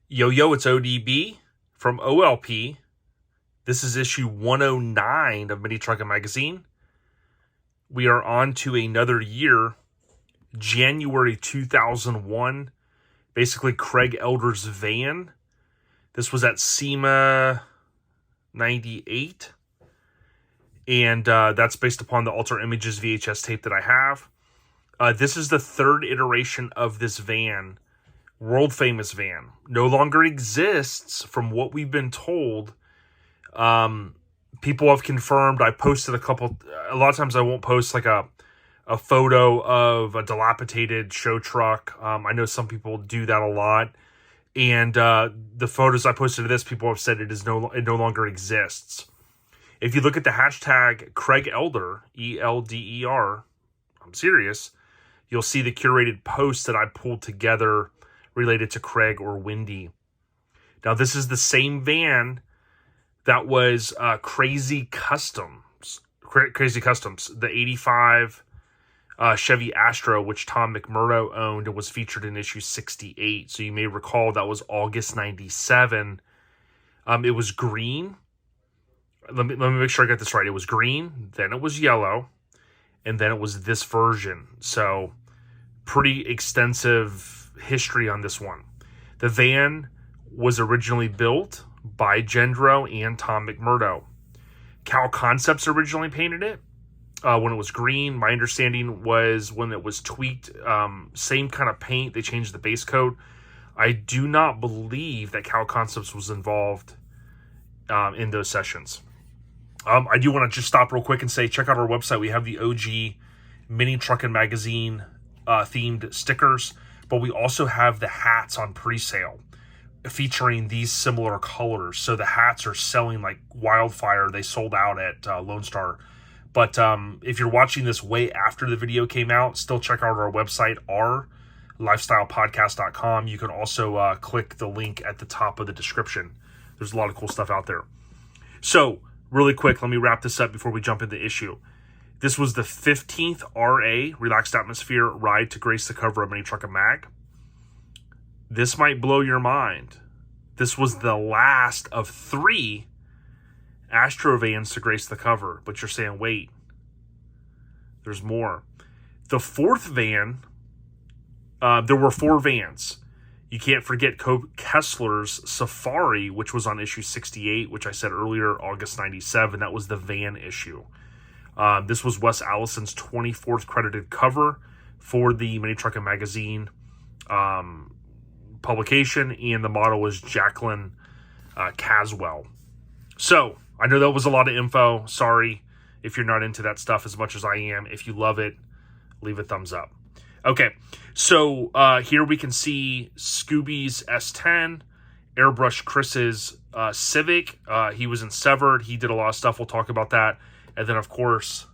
Yo, it's ODB from OLP. This is issue 109 of Mini Truckin Magazine. We are on to another year, January 2001. Basically, Craig Elder's van. This was at SEMA 98. And that's based upon the Alter Images VHS tape that I have. This is the third iteration of this van. World famous van. No longer exists from what we've been told. People have confirmed. I posted a lot of times I won't post like a photo of a dilapidated show truck. I know some people do that a lot. And the photos I posted of this, people have said it no longer exists. If you look at the hashtag Craig Elder, ELDER, I'm serious, you'll see the curated posts that I pulled together related to Craig or Wendy. Now, this is the same van that was Crazy Customs, the 85 Chevy Astro, which Tom McMerdo owned and was featured in issue 68. So you may recall that was August 97. It was green. Let me make sure I got this right. It was green, then it was yellow, and then it was this version. So pretty extensive history on this one. The van was originally built by Jendro and Tom McMerdo. Kal Koncepts originally painted it when it was green. My understanding was when it was tweaked, same kind of paint, they changed the base coat. I do not believe that Kal Koncepts was involved in those sessions. I do want to just stop real quick and say, check out our website. We have the OG Mini Truckin Magazine themed stickers, but we also have the hats on pre-sale featuring these similar colors. So the hats are selling like wildfire. They sold out at Lone Star. But if you're watching this way after the video came out, still check out our website, ourlifestylepodcast.com. You can also click the link at the top of the description. There's a lot of cool stuff out there. So really quick, let me wrap this up before we jump into the issue. This was the 15th RA, Relaxed Atmosphere, ride to grace the cover of Mini Truckin Mag. This might blow your mind. This was the last of 3 Astro vans to grace the cover. But you're saying, wait, there's more. The 4th van, there were 4 vans. You can't forget Kessler's Safari, which was on issue 68, which I said earlier, August 97. That was the van issue. This was Wes Allison's 24th credited cover for the Mini Truckin Magazine publication, and the model was Jacquelyn Caswell. So, I know that was a lot of info. Sorry if you're not into that stuff as much as I am. If you love it, leave a thumbs up. Okay, so here we can see Scooby's S10, Airbrush Chris's Civic. He was in Severed. He did a lot of stuff. We'll talk about that. And then, of course,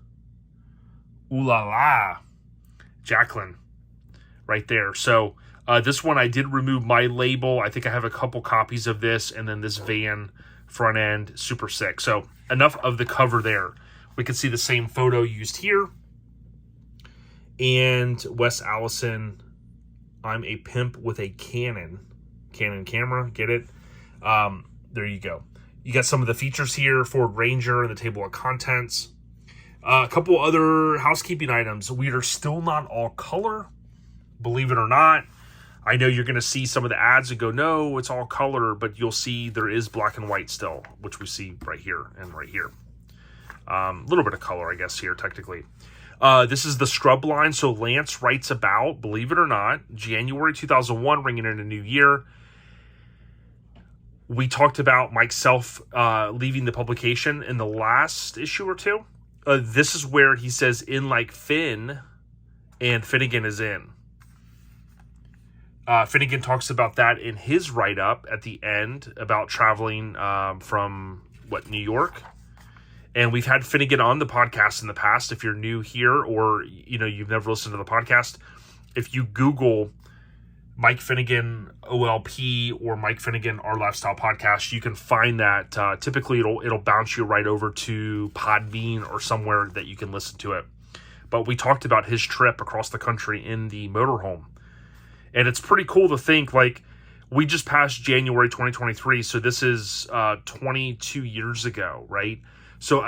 ooh la la, Jacquelyn, right there. So this one, I did remove my label. I think I have a couple copies of this, and then this van front end, super sick. So enough of the cover there. We can see the same photo used here. And Wes Allison, I'm a pimp with a Canon camera, get it? There you go. You got some of the features here, Ford Ranger and the table of contents. A couple other housekeeping items. We are still not all color, believe it or not. I know you're going to see some of the ads and go, no, it's all color, but you'll see there is black and white still, which we see right here and right here. A little bit of color, I guess, here, technically. This is the scrub line. So Lance writes about, believe it or not, January 2001, ringing in a new year. We talked about Mike Self leaving the publication in the last issue or two. This is where he says, in like Finn, and Finnegan is in. Finnegan talks about that in his write-up at the end about traveling from, New York. And we've had Finnegan on the podcast in the past. If you're new here or, you've never listened to the podcast, if you Google Mike Finnegan OLP or Mike Finnegan Our Lifestyle Podcast, you can find that. Typically, it'll bounce you right over to Podbean or somewhere that you can listen to it. But we talked about his trip across the country in the motorhome. And it's pretty cool to think, like, we just passed January 2023, so this is 22 years ago, right? So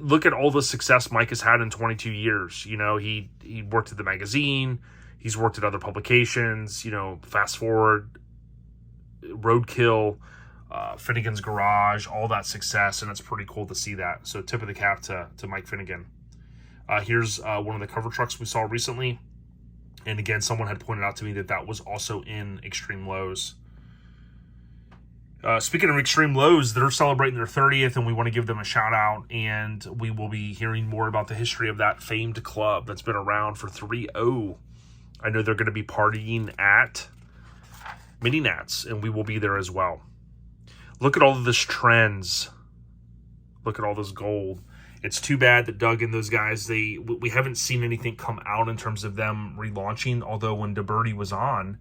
look at all the success Mike has had in 22 years. You know, he worked at the magazine, he's worked at other publications, you know, Fast Forward, Roadkill, Finnegan's Garage, all that success, and it's pretty cool to see that. So tip of the cap to Mike Finnegan. Here's one of the cover trucks we saw recently. And again, someone had pointed out to me that was also in Extreme Lows. Speaking of Extreme Lows, they're celebrating their 30th, and we want to give them a shout out. And we will be hearing more about the history of that famed club that's been around for 3-0. I know they're going to be partying at Mini Nats, and we will be there as well. Look at all of this trends. Look at all this gold. It's too bad that Doug and those guys, we haven't seen anything come out in terms of them relaunching, although when DeBerti was on,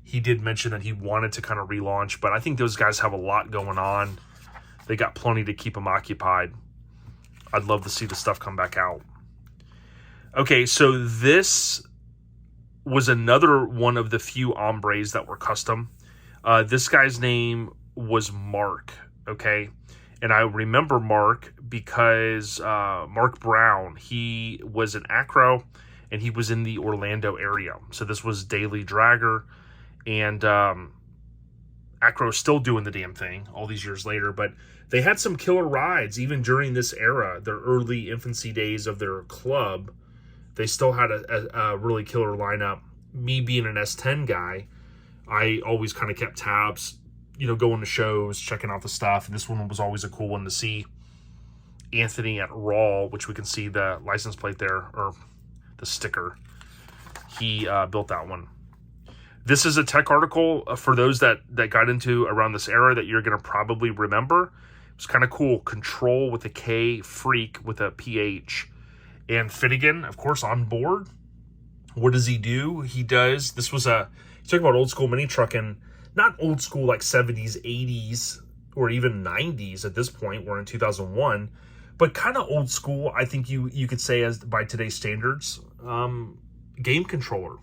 he did mention that he wanted to kind of relaunch, but I think those guys have a lot going on. They got plenty to keep them occupied. I'd love to see the stuff come back out. Okay, so this was another one of the few Hombres that were custom. This guy's name was Mark, okay? And I remember Mark because Mark Brown, he was an Acro, and he was in the Orlando area. So this was Daily Dragger, and Acro's still doing the damn thing all these years later. But they had some killer rides even during this era, their early infancy days of their club. They still had a really killer lineup. Me being an S10 guy, I always kind of kept tabs, you know, going to shows, checking out the stuff. And this one was always a cool one to see. Anthony at Raw, which we can see the license plate there, or the sticker. He built that one. This is a tech article for those that got into around this era that you're going to probably remember. It's kind of cool. Control with a K, Freak with a PH. And Finnegan, of course, on board. What does he do? This was talk about old school mini trucking. Not old school like 70s, 80s, or even 90s at this point. We're in 2001. But kind of old school, I think you could say, as by today's standards, game controller.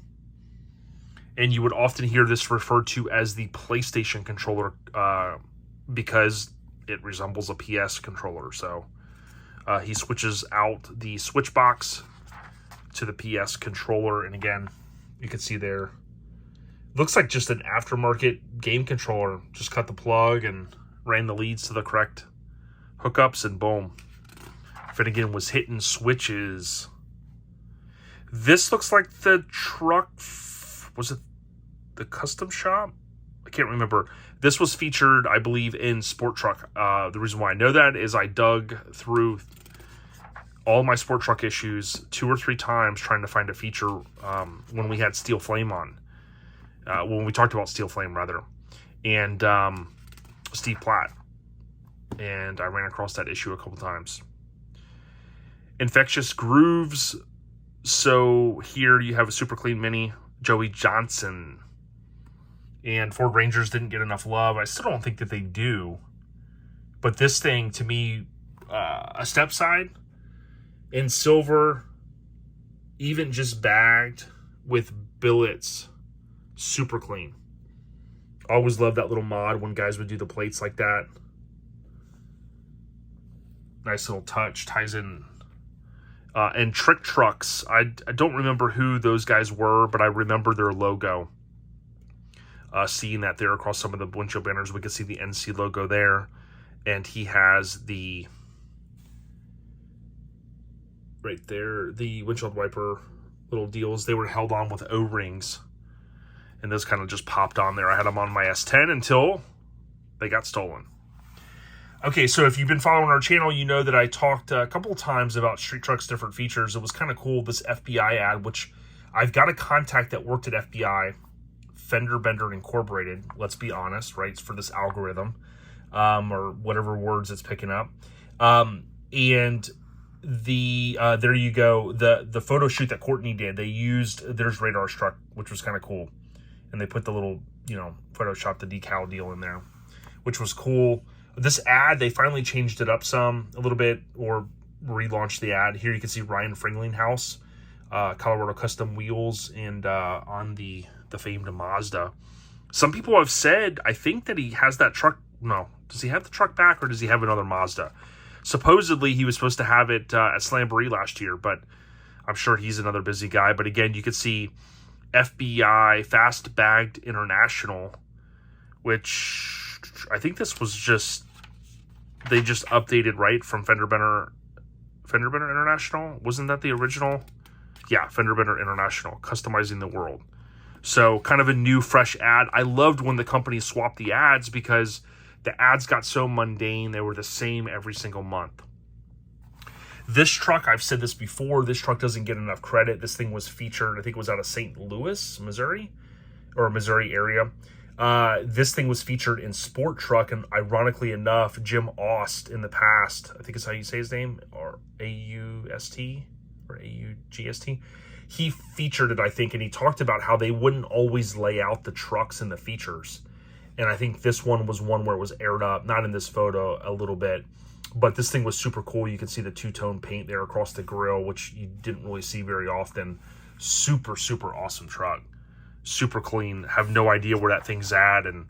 And you would often hear this referred to as the PlayStation controller because it resembles a PS controller. So he switches out the switch box to the PS controller. And again, you can see there, looks like just an aftermarket game controller. Just cut the plug and ran the leads to the correct hookups, and boom. Finnegan was hitting switches. This looks like the truck. Was it the custom shop? I can't remember. This was featured, I believe, in Sport Truck. The reason why I know that is I dug through all my Sport Truck issues 2 or 3 times trying to find a feature when we had Steel Flame on. When we talked about Steel Flame, rather. And Steve Platt. And I ran across that issue a couple times. Infectious Grooves. So here you have a Super Clean Mini, Joey Johnson. And Ford Rangers didn't get enough love. I still don't think that they do. But this thing, to me, a step side in silver, even just bagged with billets, super clean. Always loved that little mod when guys would do the plates like that. Nice little touch, ties in. And Trick Trucks, I don't remember who those guys were, but I remember their logo. Seeing that there across some of the windshield banners, we can see the NC logo there. And he has the, right there, the windshield wiper little deals. They were held on with O-rings. And those kind of just popped on there. I had them on my S10 until they got stolen. Okay, so if you've been following our channel, you know that I talked a couple of times about Street Truck's different features. It was kind of cool, this FBI ad, which I've got a contact that worked at FBI, Fender Bender Incorporated, let's be honest, right? It's for this algorithm, or whatever words it's picking up. And there you go, the photo shoot that Courtney did, they used, there's Radar Struck, which was kind of cool. And they put the little, Photoshop the decal deal in there, which was cool. This ad, they finally changed it up a little bit, or relaunched the ad. Here you can see Ryan Fringlinghouse, Colorado Custom Wheels, and on the famed Mazda. Some people have said, I think that he has that truck. No, does he have the truck back, or does he have another Mazda? Supposedly, he was supposed to have it at Slamboree last year, but I'm sure he's another busy guy. But again, you could see FBI Fast Bagged International, which I think this was just, they just updated, right, from Fender Bender International. Wasn't that the original? Yeah, Fender Bender International, customizing the world. So kind of a new, fresh ad. I loved when the company swapped the ads because the ads got so mundane. They were the same every single month. This truck, I've said this before, this truck doesn't get enough credit. This thing was featured, I think it was out of St. Louis, Missouri, or Missouri area. This thing was featured in Sport Truck, and ironically enough, Jim Aust in the past, I think is how you say his name, or A-U-S-T, or A-U-G-S-T, he featured it, I think, and he talked about how they wouldn't always lay out the trucks and the features. And I think this one was one where it was aired up, not in this photo, a little bit. But this thing was super cool. You can see the two-tone paint there across the grill, which you didn't really see very often. Super, super awesome truck. Super clean. Have no idea where that thing's at, and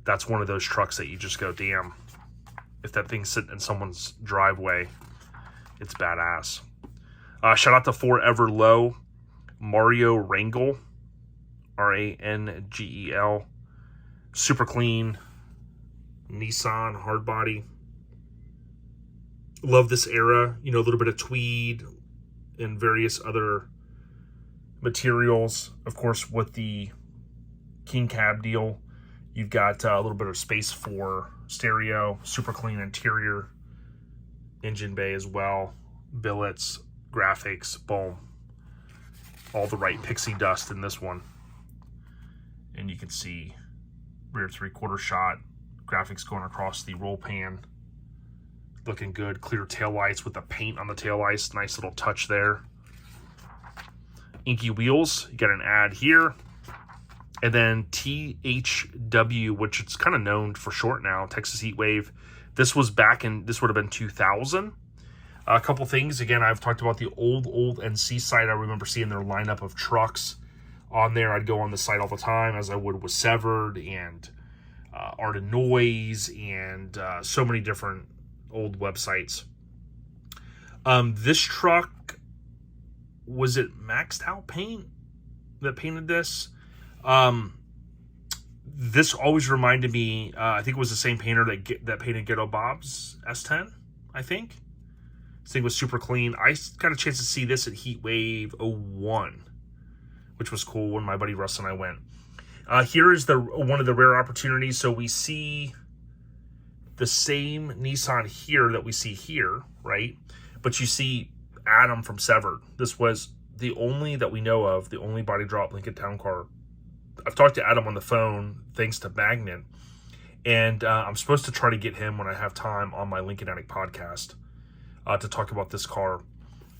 that's one of those trucks that you just go, damn, if that thing's sitting in someone's driveway, it's badass. Shout out to Forever Low, Mario Rangel, R-A-N-G-E-L. Super clean. Nissan hardbody. Love this era, you know, a little bit of tweed and various other materials. Of course, with the King Cab deal, you've got a little bit of space for stereo, super clean interior, engine bay as well, billets, graphics, boom. All the right pixie dust in this one. And you can see rear 3/4 shot, graphics going across the roll pan. Looking good. Clear taillights with the paint on the taillights. Nice little touch there. Inky wheels. You got an ad here. And then THW, which it's kind of known for short now, Texas Heat Wave. This was back in, this would have been 2000. A couple things. Again, I've talked about the old NC site. I remember seeing their lineup of trucks on there. I'd go on the site all the time, as I would with Severed and Art of Noise and so many different old websites. This truck, was it Maxed Out Paint that painted this? This always reminded me, I think it was the same painter that painted Ghetto Bob's S10, I think. This thing was super clean. I got a chance to see this at Heat Wave 01, which was cool when my buddy Russ and I went. Here is one of the rare opportunities. So we see the same Nissan here that we see here, right? But you see Adam from Severed. This was the only that we know of, the only body drop Lincoln Town Car. I've talked to Adam on the phone, thanks to Magnet, and I'm supposed to try to get him when I have time on my Lincoln Attic podcast to talk about this car,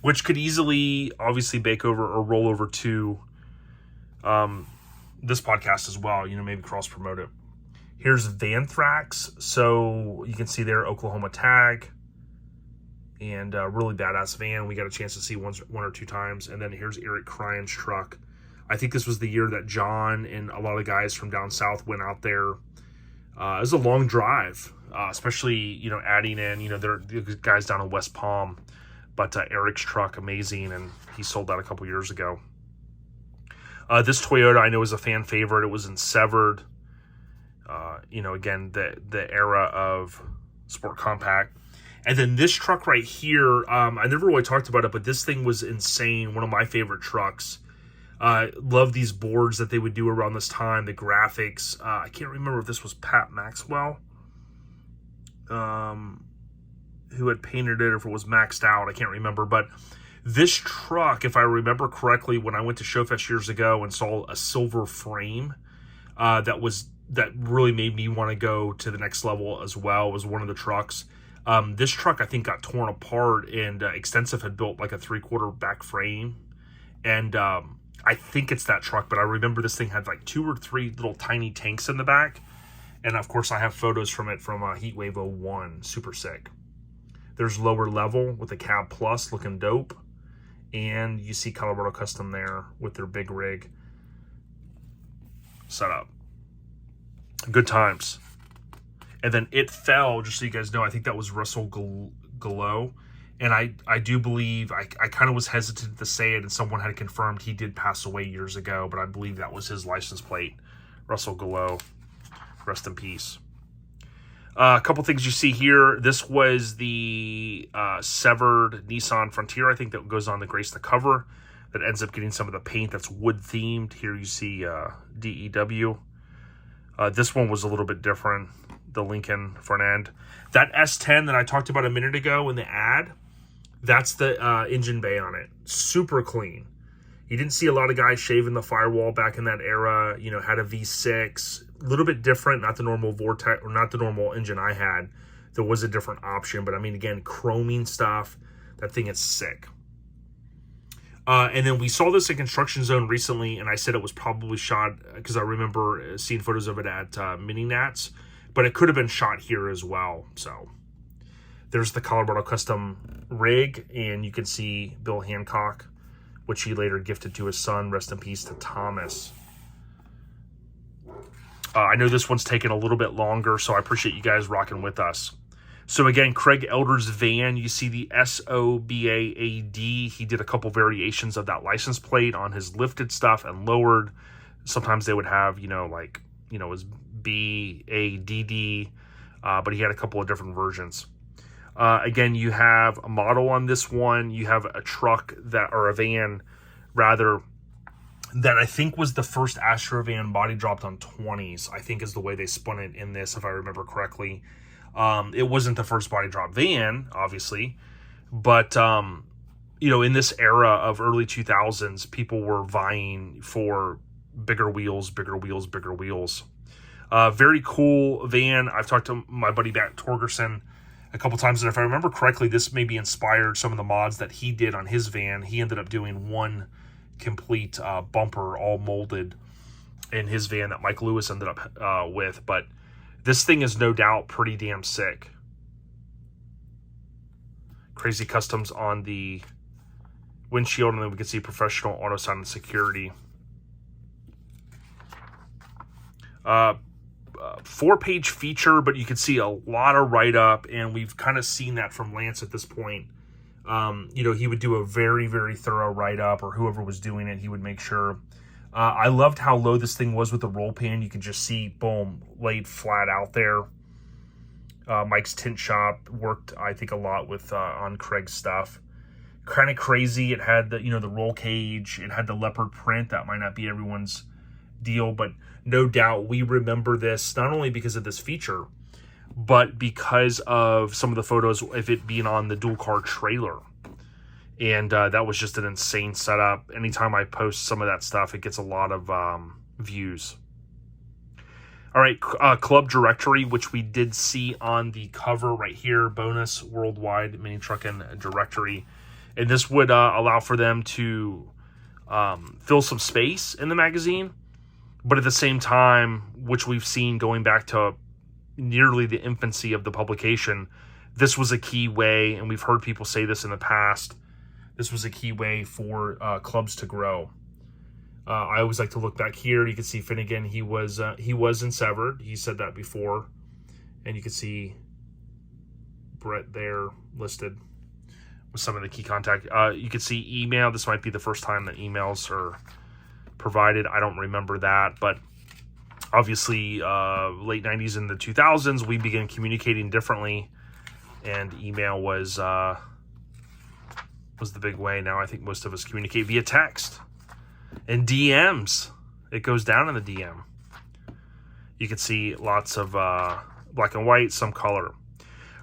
which could easily, obviously, bake over or roll over to this podcast as well, you know, maybe cross-promote it. Here's Vanthrax. So you can see there Oklahoma tag and really badass van. We got a chance to see one or two times. And then here's Eric Cryan's truck. I think this was the year that John and a lot of guys from down south went out there. It was a long drive, especially, you know, adding in, you know, the guys down in West Palm. But Eric's truck, amazing, and he sold that a couple years ago. This Toyota I know is a fan favorite. It was in Severed. You know, again, the era of Sport Compact. And then this truck right here, I never really talked about it, but this thing was insane. One of my favorite trucks. Love these boards that they would do around this time, the graphics. I can't remember if this was Pat Maxwell who had painted it, or if it was Maxed Out. I can't remember, but this truck, if I remember correctly, when I went to Showfest years ago and saw a silver frame that really made me want to go to the next level as well, was one of the trucks. This truck, I think, got torn apart, and Extensive had built like a 3/4 back frame. And I think it's that truck, but I remember this thing had like 2 or 3 little tiny tanks in the back. And of course, I have photos from it from Heatwave 01. Super sick. There's lower level with the Cab Plus looking dope. And you see Colorado Custom there with their big rig setup. Good times. And then It Fell, just so you guys know, I think that was Russell Gallo. And I do believe, I kind of was hesitant to say it, and someone had confirmed he did pass away years ago, but I believe that was his license plate. Russell Gallo, rest in peace. A couple things you see here. This was the severed Nissan Frontier, I think, that goes on to grace the cover, that ends up getting some of the paint that's wood-themed. Here you see DEW. This one was a little bit different, the Lincoln front end. That S10 that I talked about a minute ago in the ad, that's the engine bay on it. Super clean. You didn't see a lot of guys shaving the firewall back in that era. You know, had a V6, a little bit different, not the normal Vortex, or not the normal engine I had. There was a different option, but I mean, again, chroming stuff. That thing is sick. And then we saw this in Construction Zone recently, and I said it was probably shot, because I remember seeing photos of it at Mini Nats, but it could have been shot here as well. So there's the Colorado Custom rig, and you can see Bill Hancock, which he later gifted to his son. Rest in peace to Thomas. I know this one's taken a little bit longer, so I appreciate you guys rocking with us. So again, Craig Elder's van, you see the SOBAAD. He did a couple variations of that license plate on his lifted stuff and lowered. Sometimes they would have, you know, like, you know, it was BADD, but he had a couple of different versions. Again, you have a model on this one. You have a truck that, or a van rather, that I think was the first Astro van body dropped on 20s, I think is the way they spun it in this, if I remember correctly. It wasn't the first body drop van, obviously, but, you know, in this era of early 2000s, people were vying for bigger wheels, bigger wheels, bigger wheels. Very cool van. I've talked to my buddy Matt Torgerson a couple times, and if I remember correctly, this maybe inspired some of the mods that he did on his van. He ended up doing one complete bumper, all molded, in his van that Mike Lewis ended up with, but this thing is no doubt pretty damn sick. Crazy customs on the windshield, and then we can see professional auto sign and security. 4-page feature, but you can see a lot of write-up, and we've kind of seen that from Lance at this point. You know, he would do a very, very thorough write-up, or whoever was doing it, he would make sure. I loved how low this thing was with the roll pan. You can just see, boom, laid flat out there. Mike's Tint Shop worked, I think, a lot with on Craig's stuff. Kind of crazy. It had the, you know, the roll cage. It had the leopard print. That might not be everyone's deal, but no doubt we remember this not only because of this feature, but because of some of the photos of it being on the dual car trailer. And that was just an insane setup. Anytime I post some of that stuff, it gets a lot of views. All right, club directory, which we did see on the cover right here, bonus worldwide mini trucking directory. And this would allow for them to fill some space in the magazine, but at the same time, which we've seen going back to nearly the infancy of the publication, this was a key way, and we've heard people say this in the past, this was a key way for clubs to grow. I always like to look back here. You can see Finnegan, he was in Severed. He said that before. And you can see Brett there listed with some of the key contact. You can see email. This might be the first time that emails are provided. I don't remember that, but obviously late 90s and the 2000s, we began communicating differently, and email was the big way. Now I think most of us communicate via text and DMs. It goes down in the DM. You can see lots of black and white, some color.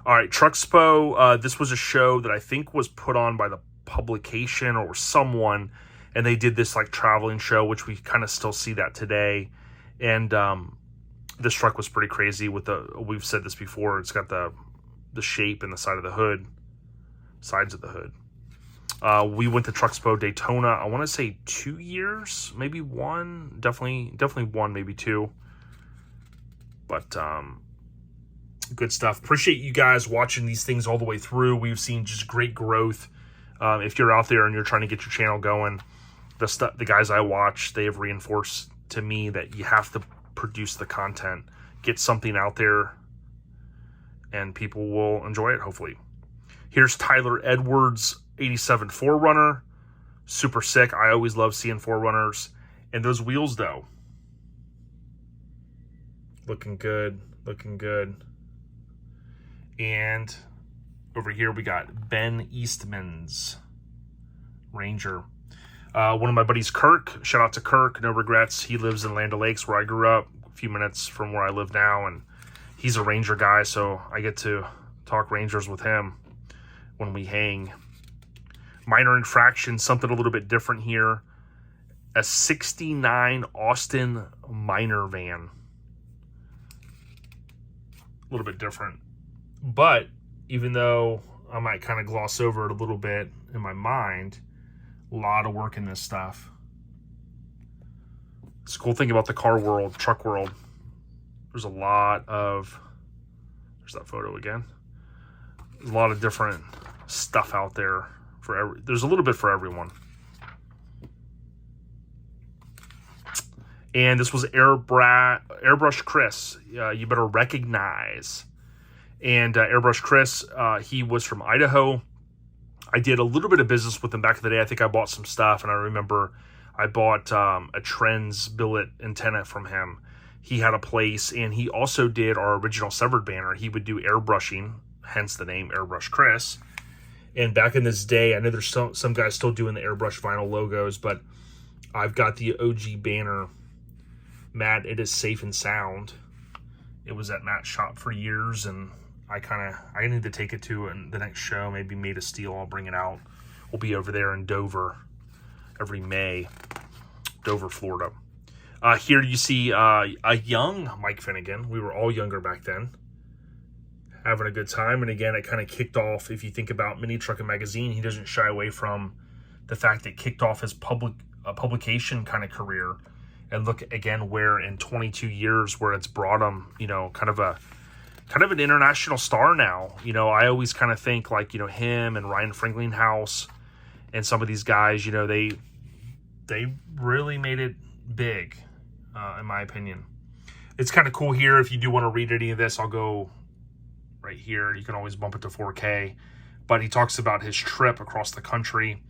All right, Truckspo. This was a show that I think was put on by the publication or someone, and they did this like traveling show, which we kind of still see that today. And this truck was pretty crazy with we've said this before, it's got the shape and the side of the hood, sides of the hood. We went to Truckspo Daytona, I want to say 2 years, maybe one, definitely one, maybe two. But good stuff. Appreciate you guys watching these things all the way through. We've seen just great growth. If you're out there and you're trying to get your channel going, the guys I watch, they have reinforced to me that you have to produce the content. get something out there and people will enjoy it, hopefully. Here's Tyler Edwards' 87 4Runner. Super sick. I always love seeing 4Runners. And those wheels, though. Looking good. Looking good. And over here we got Ben Eastman's Ranger. One of my buddies, Kirk. Shout out to Kirk. No regrets. He lives in Land O'Lakes, where I grew up, a few minutes from where I live now. And he's a Ranger guy, so I get to talk Rangers with him when we hang. Minor infraction, something a little bit different here. A 69 Austin minor van. A little bit different. But even though I might kind of gloss over it a little bit in my mind, a lot of work in this stuff. It's a cool thing about the car world, truck world. There's a lot of, there's that photo again. There's a lot of different stuff out there for there's a little bit for everyone. And this was Airbrush Chris. You better recognize. And Airbrush Chris, he was from Idaho. I did a little bit of business with him back in the day. I think I bought some stuff, and I remember I bought a Trends billet antenna from him. He had a place, and he also did our original Severed banner. He would do airbrushing, hence the name Airbrush Chris. And back in this day, I know there's some guys still doing the airbrush vinyl logos, but I've got the OG banner. Matt, it is safe and sound. It was at Matt's shop for years, and I need to take it to the next show, maybe Made of Steel. I'll bring it out. We'll be over there in Dover every May, Dover, Florida. Here you see a young Mike Finnegan. We were all younger back then, having a good time. And again, it kind of kicked off, if you think about Mini Truckin Magazine, he doesn't shy away from the fact that it kicked off his publication kind of career. And look again where in 22 years where it's brought him, you know, kind of an international star now. You know, I always kind of think like, you know, him and Ryan Fringlinghouse and some of these guys, you know, they really made it big, in my opinion. It's kind of cool here. If you do want to read any of this, I'll go right here. You can always bump it to 4K. But he talks about his trip across the country.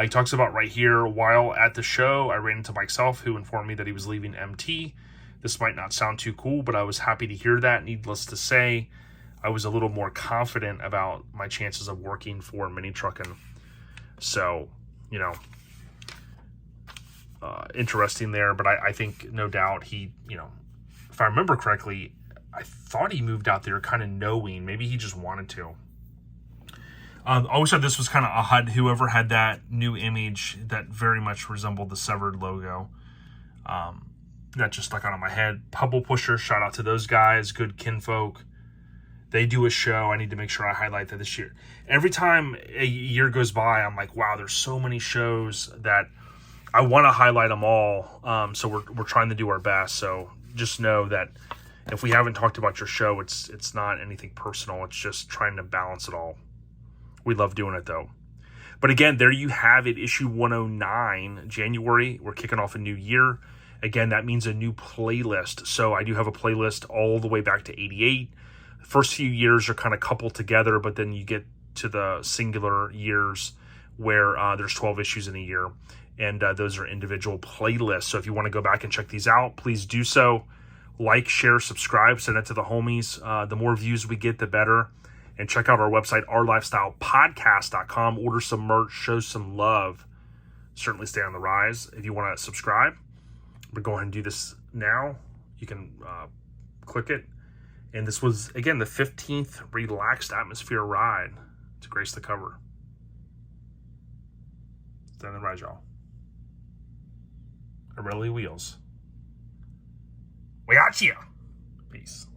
He talks about right here, while at the show, I ran into Mike Self, who informed me that he was leaving MT. This might not sound too cool, but I was happy to hear that. Needless to say, I was a little more confident about my chances of working for Mini Truckin. So, you know, interesting there. But I think, no doubt, he, you know, if I remember correctly, I thought he moved out there kind of knowing. Maybe he just wanted to. I always thought this was kind of odd. Whoever had that new image that very much resembled the Severed logo. That just stuck out of my head. Pebble Pusher, shout out to those guys. Good kinfolk. They do a show. I need to make sure I highlight that this year. Every time a year goes by, I'm like, wow, there's so many shows that I want to highlight them all. So we're trying to do our best. So just know that if we haven't talked about your show, it's not anything personal. It's just trying to balance it all. We love doing it, though. But again, there you have it, issue 109, January. We're kicking off a new year. Again, that means a new playlist. So I do have a playlist all the way back to 88. The first few years are kind of coupled together, but then you get to the singular years where there's 12 issues in a year. And those are individual playlists. So if you want to go back and check these out, please do so. Like, share, subscribe, send it to the homies. The more views we get, the better. And check out our website, ourlifestylepodcast.com. Order some merch, show some love. Certainly stay on the rise. If you want to subscribe, we're going to go ahead and do this now. You can click it. And this was, again, the 15th Relaxed Atmosphere ride to grace the cover. Stay on the rise, y'all. Arelli Wheels. We got you. Peace.